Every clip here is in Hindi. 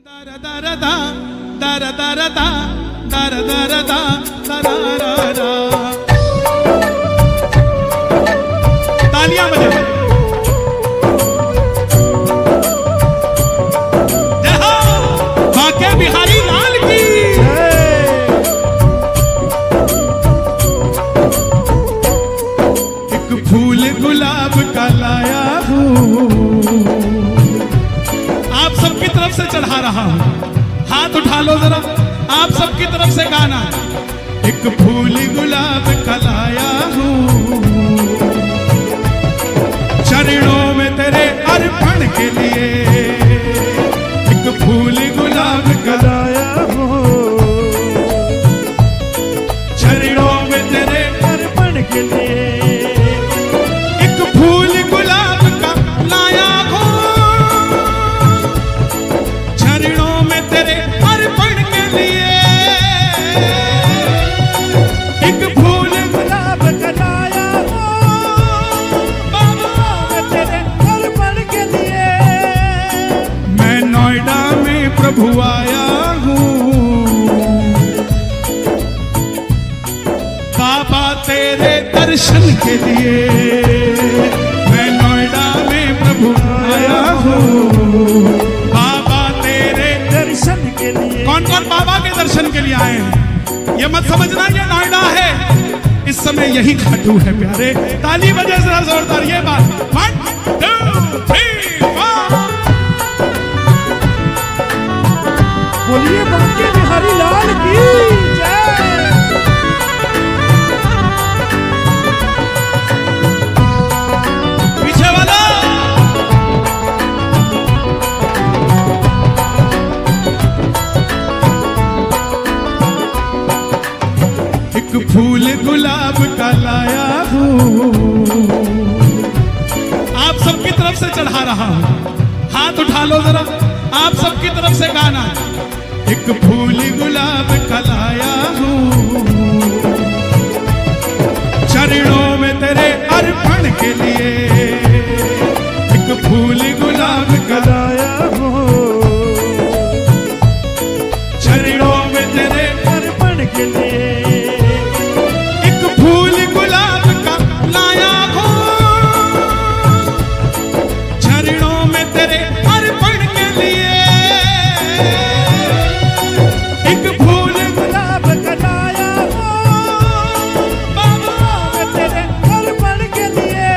तालियां बजाओ। बाके बिहारी लाल की। एक फूल गुलाब का लाया हूँ, आप सबकी तरफ से चढ़ा रहा हूँ। हाथ उठा लो जरा, आप सबकी तरफ से गाना। एक फूल गुलाब का लाया हूँ, चरणों में तेरे अर्पण के लिए। एक फूल गुलाब का लाया हूँ, चरणों में तेरे अर्पण के लिए। एक फूल गुलाब का लाया हूँ, चरणों में तेरे अर्पण के लिए। एक फूल गुलाब का लाया हूँ, तेरे अर्पण के लिए। मैं नोएडा में प्रभु आया हूँ, बाबा तेरे दर्शन के लिए। मैं नोएडा में प्रभु आया हूँ, बाबा तेरे दर्शन के लिए। कौन कौन बाबा के दर्शन के लिए आए हैं? ये मत समझना ये नोएडा है, इस समय यही खाटू है प्यारे। ताली बजे जरा जोरदार ये बात। 1 2 3 4। बोलिए बाके बिहारी लाल की जय। पीछे वाला एक फूल गुलाब का लाया हूँ, आप सबकी तरफ से चढ़ा रहा हूँ। हाथ उठा लो जरा, आप सबकी तरफ से गाना। एक फूल गुलाब का लाया हूँ, चरणों में तेरे अर्पण के लिए। एक फूल गुलाब का लाया हूँ, चरणों में तेरे अर्पण के लिए। एक फूल गुलाब का लाया हूँ, चरणों में तेरे अर्पण के लिए। एक फूल गुलाब का लाया हूँ, बाबा तेरे अर्पण के लिए।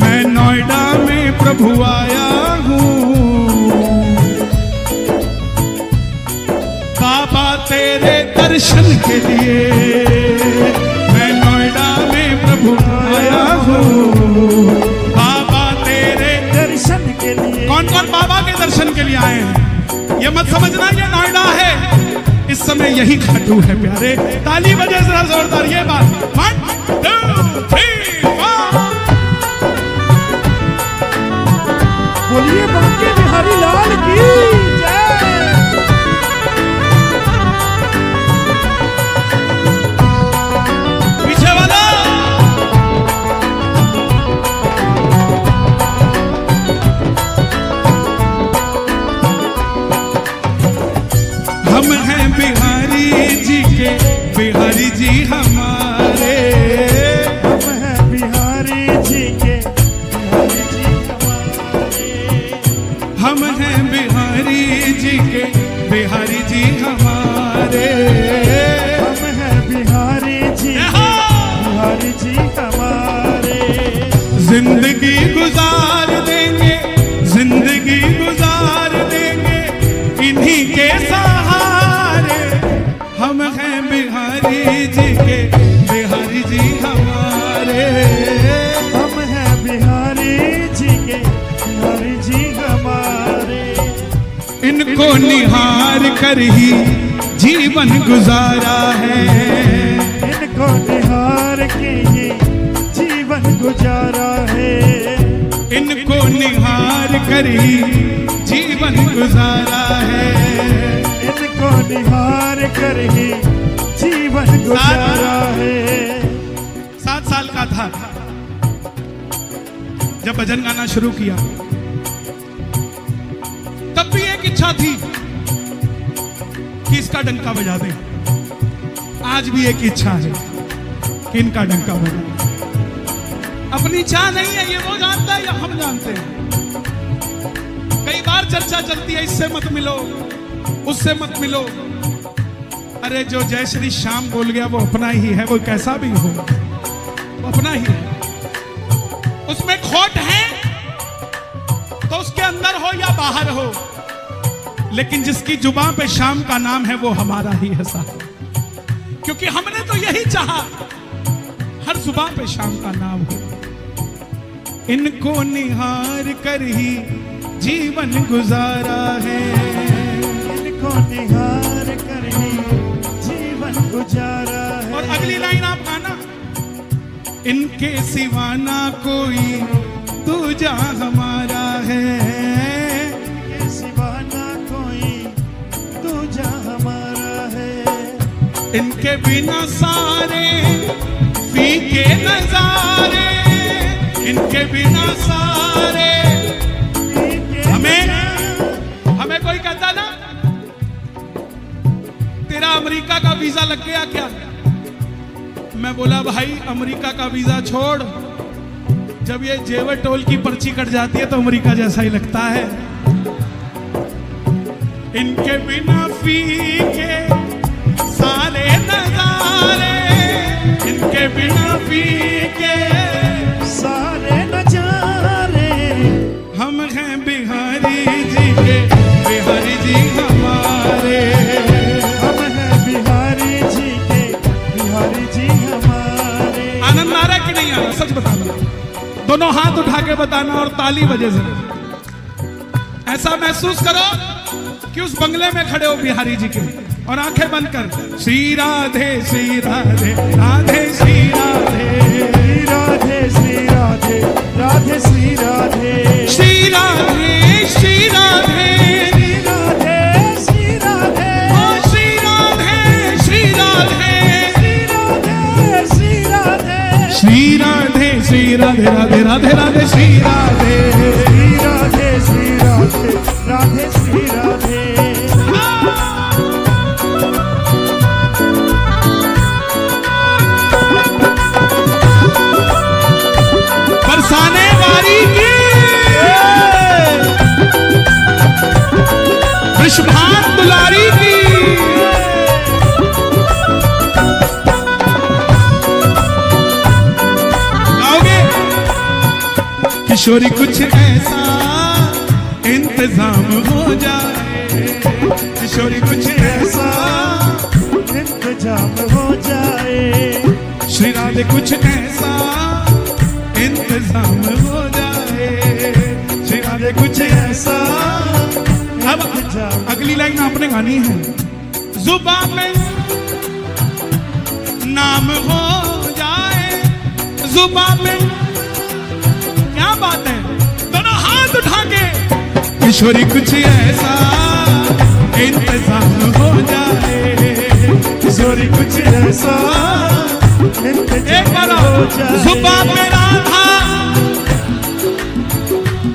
मैं नोएडा में प्रभु आया हूँ, बाबा तेरे दर्शन के लिए। मैं नोएडा में प्रभु आया हूँ, बाबा तेरे दर्शन के लिए। कौन कौन बाबा के दर्शन के लिए आए हैं? ये मत समझना ये नोएडा है, इस समय यही खाटू है प्यारे। ताली बजे जरा जोरदार ये बात। 1 2 3 4। बोलिए बाके बिहारी लाल की जय। पीछे वाला हम हैं बिहारी जी के, बिहारी जी हमारे। हम हैं बिहारी जी के, बिहारी जी हमारे। हम हैं बिहारी जी के, बिहारी जी हमारे। हम हैं बिहारी जी के, बिहारी जी हमारे। जिंदगी गुजार देंगे, जिंदगी गुजार देंगे इन्हीं के सहारे। हम हैं बिहारी जी के, बिहारी जी हमारे। हम हैं बिहारी जी के, बिहारी जी हमारे। इनको निहार कर ही जीवन गुजारा है। इनको निहार के ही जीवन गुजारा है। इनको निहार कर ही जीवन गुजारा है। इनको निहार कर ही जीवन गुजारा है। 7 साल का था जब भजन गाना शुरू किया, तब भी एक इच्छा थी कि इसका डंका बजा दे। आज भी एक इच्छा है कि इनका डंका बजा। अपनी इच्छा नहीं है, ये वो जानता है या हम जानते हैं। कई बार चर्चा चलती है, इससे मत मिलो, उससे मत मिलो। अरे जो जय श्री श्याम बोल गया वो अपना ही है, वो कैसा भी हो वो अपना ही है। उसमें खोट है तो उसके अंदर हो या बाहर हो, लेकिन जिसकी जुबान पे शाम का नाम है वो हमारा ही है साहब। क्योंकि हमने तो यही चाहा हर जुबान पे शाम का नाम हो। इनको निहार कर ही जीवन गुजारा है, इनको निहार कर ही जीवन गुजारा है। और अगली लाइन आप गाना, इनके सिवा ना कोई दूजा हमारा है, इनके सिवा ना कोई दूजा हमारा है। इनके बिना सारे फीके नजारे, इनके बिना सारे। हमें कोई कहता ना तेरा अमेरिका का वीजा लग गया क्या, मैं बोला भाई अमेरिका का वीजा छोड़, जब ये जेवर टोल की पर्ची कट जाती है तो अमेरिका जैसा ही लगता है। इनके बिना फीके सारे नजारे, इनके बिना फीके सारे नजारे। हम हैं बिहारी जी के, बिहारी जी हमारे। हम हैं बिहारी जी के, बिहारी जी हमारे। आनंद आ रहा है कि नहीं आ रहा, सच बताना। दोनों हाथ उठा के बताना और ताली बजे से ऐसा महसूस करो कि उस बंगले में खड़े हो बिहारी जी के, और आंखें बंद कर श्री राधे श्री राधे राधे श्री राधे राधे श्री राधे राधे श्री राधे श्री राधे श्री राधे श्री राधे श्री राधे ओ श्री राधे श्री राधे श्री राधे श्री राधे श्री राधे राधे राधे राधे श्री राधे श्री राधे श्री राधे राधे श्री राधे। बरसाने वाली की वृषभान दुलारी की गाओगे। किशोरी कुछ ऐसा इंतजाम हो जाए, किशोरी कुछ ऐसा इंतजाम हो जाए। श्री राधे कुछ ऐसा इंतजाम हो जाए, श्री राधे कुछ ऐसा। अब अगली लाइन आपने गानी है, जुबान में नाम हो जाए, जुबान में। क्या बात है, दोनों हाथ उठा के किशोरी कुछ ऐसा इंतजाम हो जाए, किशोरी कुछ ऐसा एक बार जुबान में राधा।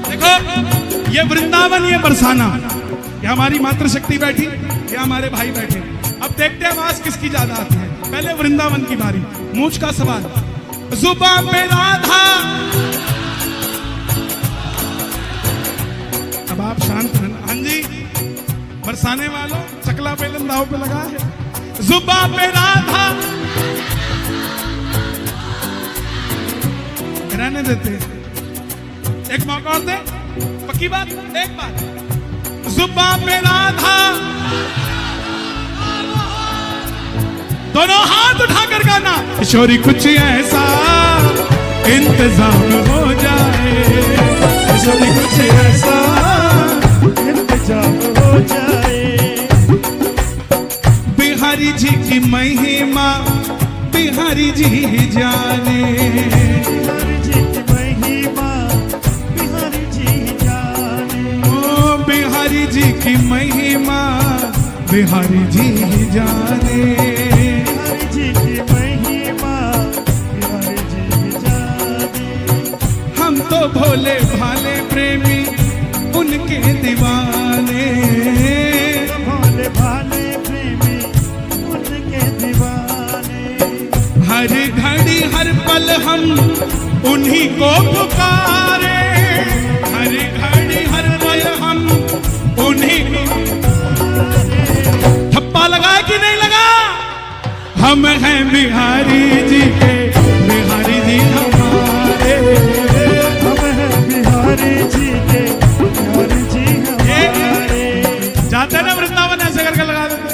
देखो ये वृंदावन, ये बरसाना, ये हमारी मातृशक्ति बैठी, ये हमारे भाई बैठे। अब देखते हैं आवाज किसकी ज्यादा आती है। पहले वृंदावन की बारी, मूंछ का सवाल। जुबान पे राधा, अब आप शांत रहना। हाँ जी बरसाने वालों, चकला बेलन दाव पे लगा है। जुबान पे राधा, रहने देते, एक मौका और दे, पक्की बात, एक बात। जुबान पे राधा, दोनों हाथ उठाकर गाना, किशोरी कुछ ऐसा इंतजाम हो जाए, किशोरी कुछ ऐसा इंतजाम हो जाए। बिहारी जी की महिमा बिहारी जी जाने, बिहारी जी की महिमा बिहारी जी जाने। ओ बिहारी जी की महिमा बिहारी जी जाने, बिहारी जी की महिमा बिहारी जी जाने। हम तो भोले भाले प्रेमी उनके दीवाने, उन्हीं को पुकारे, हर घड़ी हर पल हम उन्हीं को। ठप्पा लगा कि नहीं लगा? हम हैं बिहारी जी के, बिहारी जी हमारे, हम हैं बिहारी जी के, बिहारी जी हमारे। जाते ना वृंदावन ऐसे करके लगा देते।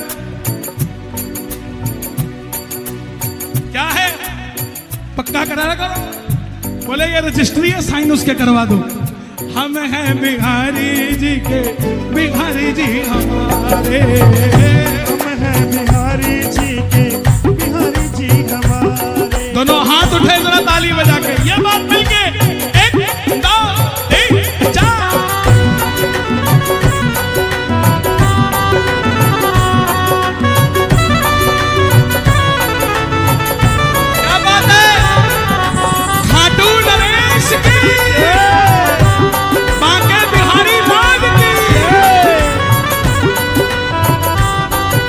क्या है? पक्का करा करो। बोले ये रजिस्ट्री है, साइन उसके करवा दो। हम हैं बिहारी जी के, बिहारी जी हमारे, हम हैं बिहारी जी के, बिहारी जी हमारे। दोनों हाथ उठे जरा ताली बजा के, ये बात मिलके 1 2 3 4। क्या बात है? खाटू नरेश की, बांके बिहारी लाल की।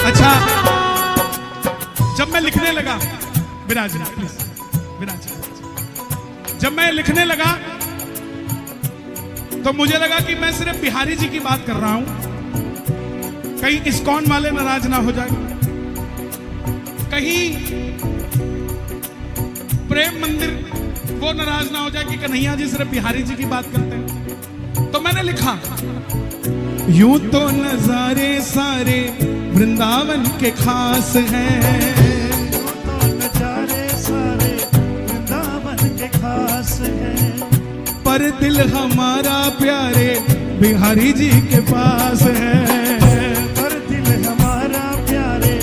अच्छा, जब मैं लिखने लगा, विराज प्लीज, विराज, जब मैं लिखने लगा तो मुझे लगा कि मैं सिर्फ बिहारी जी की बात कर रहा हूं, कहीं इस्कॉन वाले नाराज ना हो जाए, कहीं प्रेम मंदिर वो नाराज ना हो जाए कि कन्हैया जी सिर्फ बिहारी जी की बात करते हैं। तो मैंने लिखा, यूं तो नजारे सारे वृंदावन के खास हैं, पर दिल हमारा प्यारे बिहारी जी के पास है, पर दिल हमारा प्यारे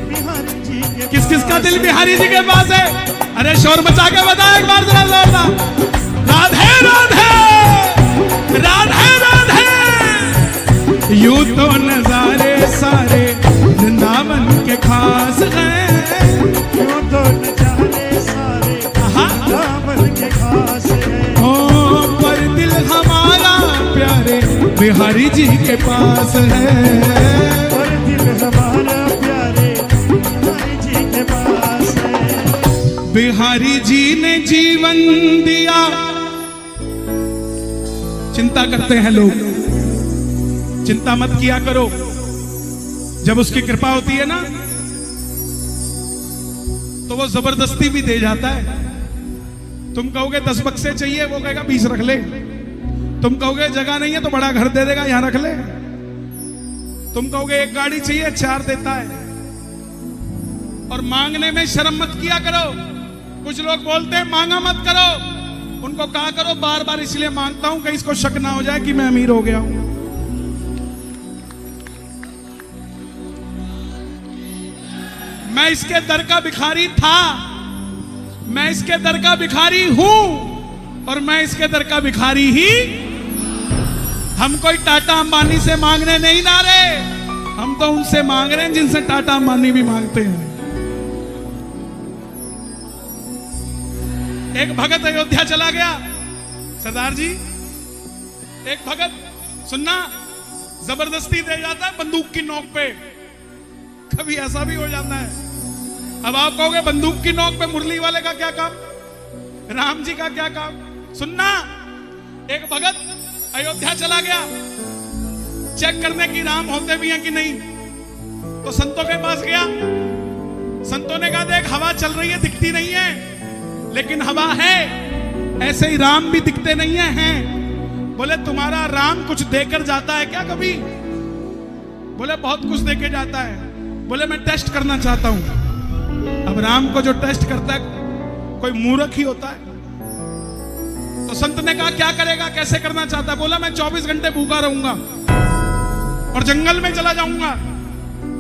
बिहारी जी के। किस किस का दिल बिहारी जी के पास है? अरे शोर मचा के बताओ एक बार जरा जोरदार। राधे राधे राधे राधे। यूं तो नजारे सारे वृंदावन के खास हैं, यूं तो नजारे सारे वृंदावन के खास हैं, हमारा प्यारे बिहारी जी के पास है, पर दिल हमारा प्यारे बिहारी जी के पास है। बिहारी जी ने जीवन दिया। चिंता करते हैं लोग, चिंता मत किया करो। जब उसकी कृपा होती है ना तो वो जबरदस्ती भी दे जाता है। तुम कहोगे 10 बक्से चाहिए, वो कहेगा 20 रख ले। तुम कहोगे जगह नहीं है तो बड़ा घर दे देगा, यहां रख ले। तुम कहोगे एक गाड़ी चाहिए, 4 देता है। और मांगने में शर्म मत किया करो। कुछ लोग बोलते हैं मांगा मत करो, उनको कहा करो बार बार इसलिए मांगता हूं कहीं इसको शक ना हो जाए कि मैं अमीर हो गया हूं। मैं इसके दर का भिखारी था, मैं इसके दर का भिखारी हूं, और मैं इसके दर का भिखारी ही। हम कोई टाटा अंबानी से मांगने नहीं ना रहे, हम तो उनसे मांग रहे हैं जिनसे टाटा अंबानी भी मांगते हैं। एक भगत अयोध्या चला गया, सरदार जी, एक भगत सुनना जबरदस्ती दे जाता है बंदूक की नोक पे। कभी ऐसा भी हो जाता है। अब आप कहोगे बंदूक की नोक पे मुरली वाले का क्या काम, राम जी का क्या काम? सुनना, एक भगत अयोध्या चला गया चेक करने की राम होते भी हैं कि नहीं। तो संतों के पास गया, संतों ने कहा देख हवा चल रही है, दिखती नहीं है, लेकिन हवा है। ऐसे ही राम भी दिखते नहीं हैं। बोले तुम्हारा राम कुछ देकर जाता है क्या कभी? बोले बहुत कुछ देके जाता है। बोले मैं टेस्ट करना चाहता हूं। अब राम को जो टेस्ट करता है कोई मूर्ख ही होता है। तो संत ने कहा क्या करेगा, कैसे करना चाहता है? बोला मैं 24 घंटे भूखा रहूंगा और जंगल में चला जाऊंगा,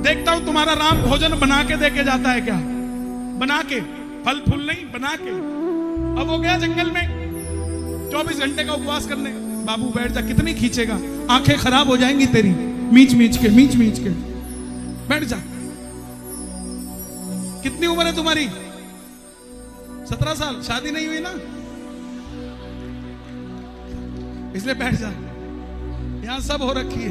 देखता हूं तुम्हारा राम भोजन बना के देके जाता है क्या। बना के, फल फूल नहीं, बना के। अब वो गया जंगल में 24 घंटे का उपवास करने। बाबू बैठ जा, कितनी खींचेगा, आंखें खराब हो जाएंगी तेरी, मीच मीच के बैठ जा। कितनी उम्र है तुम्हारी? 17 साल, शादी नहीं हुई ना, इसलिए बैठ जा। यहां सब हो रखी है।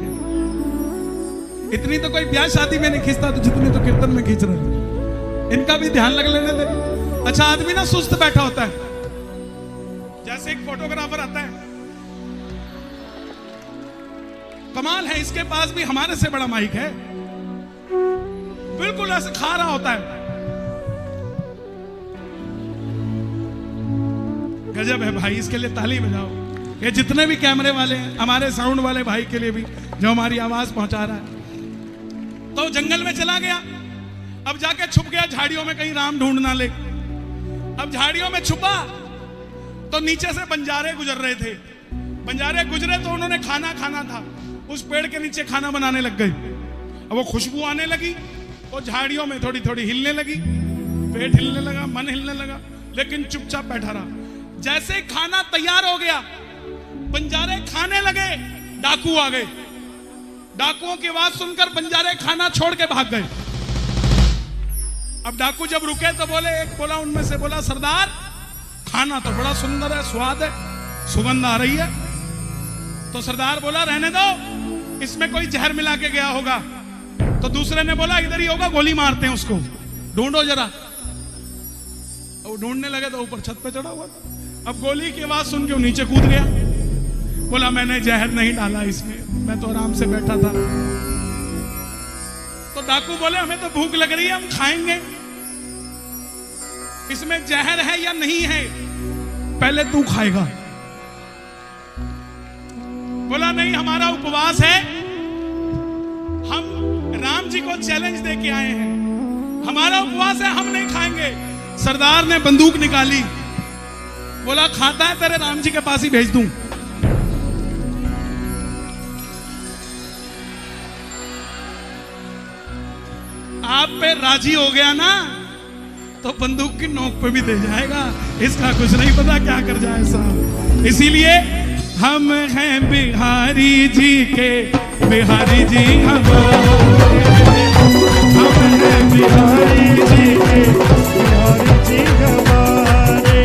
इतनी तो कोई ब्याह शादी में नहीं खींचता, तो जितनी तो कीर्तन में खींच रहे। इनका भी ध्यान लग लेने दे। अच्छा आदमी ना सुस्त बैठा होता है, पास एक फोटोग्राफर आता है, कमाल है, इसके पास भी हमारे से बड़ा माइक है, बिल्कुल ऐसे खा रहा होता है। गजब है भाई, इसके लिए ताली बजाओ। ये जितने भी कैमरे वाले हैं, हमारे साउंड वाले भाई के लिए भी जो हमारी आवाज पहुंचा रहा है। तो जंगल में चला गया, अब जाके छुप गया झाड़ियों में, कहीं राम ढूंढ ना ले। अब झाड़ियों में छुपा तो नीचे से बंजारे गुजर रहे थे। बंजारे गुजरे तो उन्होंने खाना खाना था, उस पेड़ के नीचे खाना बनाने लग गए। अब वो खुशबू आने लगी, वो झाड़ियों में थोड़ी थोड़ी हिलने लगी, पेट हिलने लगा, मन हिलने लगा, लेकिन चुपचाप बैठा रहा। जैसे ही खाना तैयार हो गया, बंजारे खाने लगे, डाकू आ गए। डाकुओं की आवाज सुनकर बंजारे खाना छोड़ के भाग गए। अब डाकू जब रुके तो बोले, एक बोला उनमें से, बोला सरदार खाना तो बड़ा सुंदर है, स्वाद है, सुगंध आ रही है। तो सरदार बोला रहने दो, इसमें कोई जहर मिला के गया होगा। तो दूसरे ने बोला इधर ही होगा, गोली मारते हैं उसको, ढूंढो जरा। वो ढूंढने लगे तो ऊपर छत पे चढ़ा हुआ था। अब गोली की आवाज सुन के वो नीचे कूद गया, बोला मैंने जहर नहीं डाला इसमें, मैं तो आराम से बैठा था। तो डाकू बोले हमें तो भूख लग रही है, हम खाएंगे, इसमें जहर है या नहीं है पहले तू खाएगा। बोला नहीं, हमारा उपवास है, हम राम जी को चैलेंज दे के आए हैं, हमारा उपवास है, हम नहीं खाएंगे। सरदार ने बंदूक निकाली, बोला खाता है तेरे राम जी के पास ही भेज दूं। आप पे राजी हो गया ना तो बंदूक की नोक पे भी दे जाएगा, इसका कुछ नहीं पता क्या कर जाए साहब। इसीलिए हम हैं बिहारी जी के, बिहारी जी हमारे, हम हैं बिहारी जी के, बिहारी जी हमारे।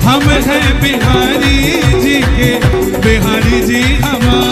हम हैं बिहारी जी के, बिहारी जी हमारे।